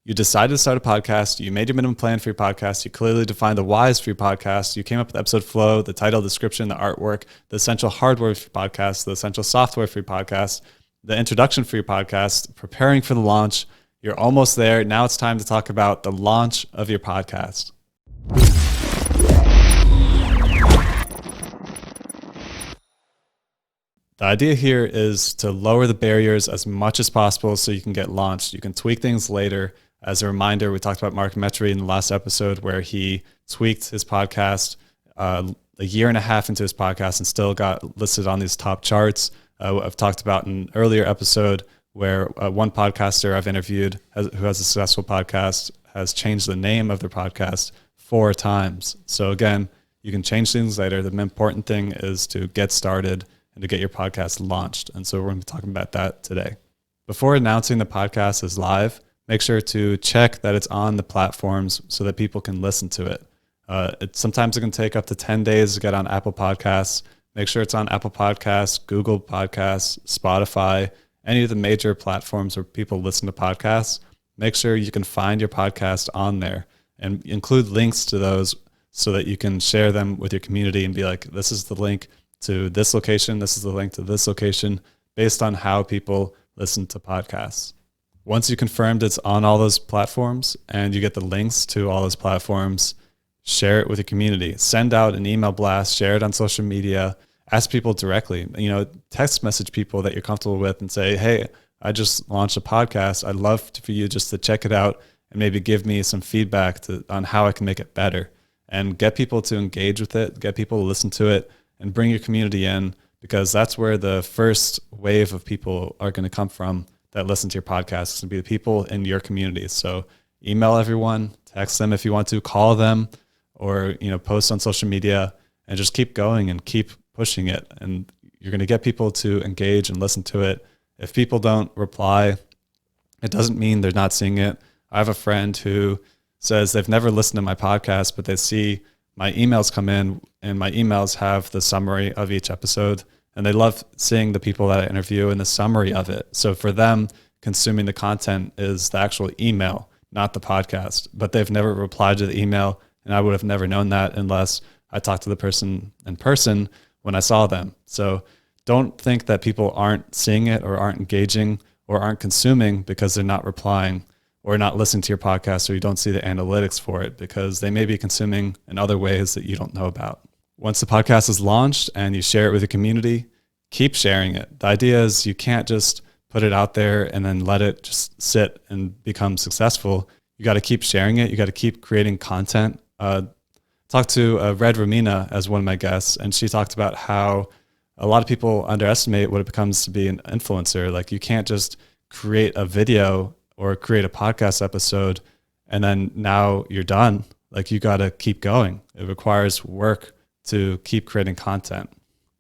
You decided to start a podcast. You made your minimum plan for your podcast. You clearly defined the whys for your podcast. You came up with episode flow, the title, description, the artwork, the essential hardware for your podcast, the essential software for your podcast, the introduction for your podcast, preparing for the launch. You're almost there. Now it's time to talk about the launch of your podcast. The idea here is to lower the barriers as much as possible so you can get launched. You can tweak things later. As a reminder, we talked about Mark Metry in the last episode where he tweaked his podcast a year and a half into his podcast and still got listed on these top charts. I've talked about in an earlier episode where one podcaster I've interviewed who has a successful podcast has changed the name of their podcast 4 times. So again, you can change things later. The important thing is to get started and to get your podcast launched. And so we're going to be talking about that today. Before announcing the podcast is live, make sure to check that it's on the platforms so that people can listen to it. Sometimes it can take up to 10 days to get on Apple Podcasts. Make sure it's on Apple Podcasts, Google Podcasts, Spotify, any of the major platforms where people listen to podcasts. Make sure you can find your podcast on there and include links to those so that you can share them with your community and be like, this is the link to this location, this is the link to this location, based on how people listen to podcasts. Once you confirmed it's on all those platforms and you get the links to all those platforms, share it with your community. Send out an email blast, share it on social media, ask people directly, text message people that you're comfortable with and say, hey, I just launched a podcast. I'd love for you just to check it out and maybe give me some feedback on how I can make it better, and get people to engage with it, get people to listen to it, and bring your community in, because that's where the first wave of people are going to come from that listen to your podcast. It's going to be the people in your community. So email everyone, text them if you want to, call them, or post on social media, and just keep going and keep pushing it. And you're going to get people to engage and listen to it. If people don't reply, it doesn't mean they're not seeing it. I have a friend who says they've never listened to my podcast, but they see my emails come in, and my emails have the summary of each episode. And they love seeing the people that I interview and the summary of it. So for them, consuming the content is the actual email, not the podcast. But they've never replied to the email, and I would have never known that unless I talked to the person in person when I saw them. So don't think that people aren't seeing it or aren't engaging or aren't consuming because they're not replying or not listening to your podcast, or you don't see the analytics for it, because they may be consuming in other ways that you don't know about. Once the podcast is launched and you share it with the community, keep sharing it. The idea is you can't just put it out there and then let it just sit and become successful. You got to keep sharing it. You got to keep creating content. Talked to Red Romina as one of my guests, and she talked about how a lot of people underestimate what it becomes to be an influencer. Like, you can't just create a video or create a podcast episode and then now you're done. Like, you got to keep going. It requires work to keep creating content.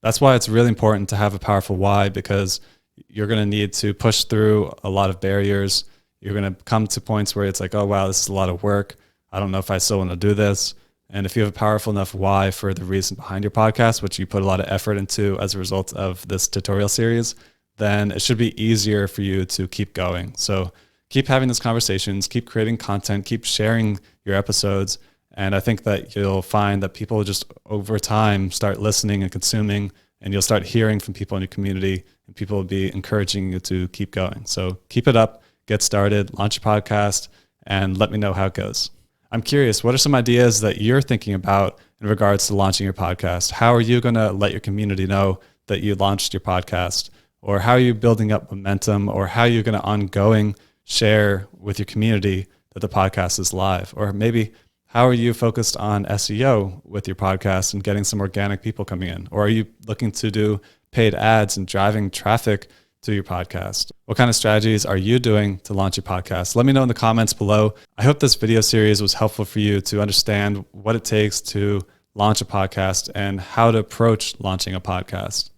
That's why it's really important to have a powerful why, because you're going to need to push through a lot of barriers. You're going to come to points where it's like, oh, wow, this is a lot of work. I don't know if I still want to do this. And if you have a powerful enough why for the reason behind your podcast, which you put a lot of effort into as a result of this tutorial series, then it should be easier for you to keep going. So keep having these conversations, keep creating content, keep sharing your episodes. And I think that you'll find that people just over time start listening and consuming, and you'll start hearing from people in your community, and people will be encouraging you to keep going. So keep it up, get started, launch your podcast, and let me know how it goes. I'm curious, what are some ideas that you're thinking about in regards to launching your podcast? How are you going to let your community know that you launched your podcast? Or how are you building up momentum? Or how are you going to ongoing share with your community that the podcast is live? Or maybe how are you focused on SEO with your podcast and getting some organic people coming in? Or are you looking to do paid ads and driving traffic to your podcast? What kind of strategies are you doing to launch your podcast? Let me know in the comments below. I hope this video series was helpful for you to understand what it takes to launch a podcast and how to approach launching a podcast.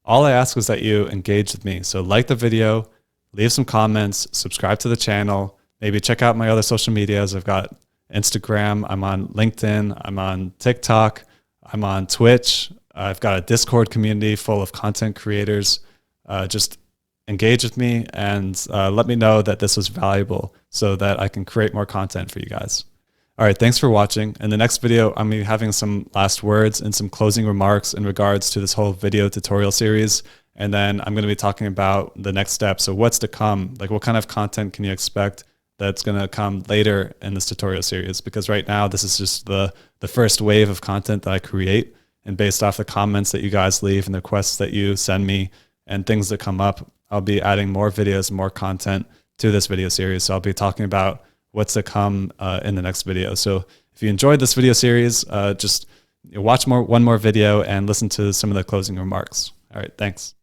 All I ask is that you engage with me. So like the video, leave some comments, subscribe to the channel, maybe check out my other social medias. I've got Instagram, I'm on LinkedIn, I'm on TikTok, I'm on Twitch. I've got a Discord community full of content creators. Just engage with me and let me know that this was valuable so that I can create more content for you guys. All right, thanks for watching. In the next video, I'm going to be having some last words and some closing remarks in regards to this whole video tutorial series. And then I'm going to be talking about the next step. So what's to come? Like, what kind of content can you expect that's going to come later in this tutorial series? Because right now, this is just the first wave of content that I create. And based off the comments that you guys leave and the requests that you send me and things that come up, I'll be adding more videos, more content to this video series. So I'll be talking about what's to come in the next video. So if you enjoyed this video series, just watch one more video and listen to some of the closing remarks. All right, thanks.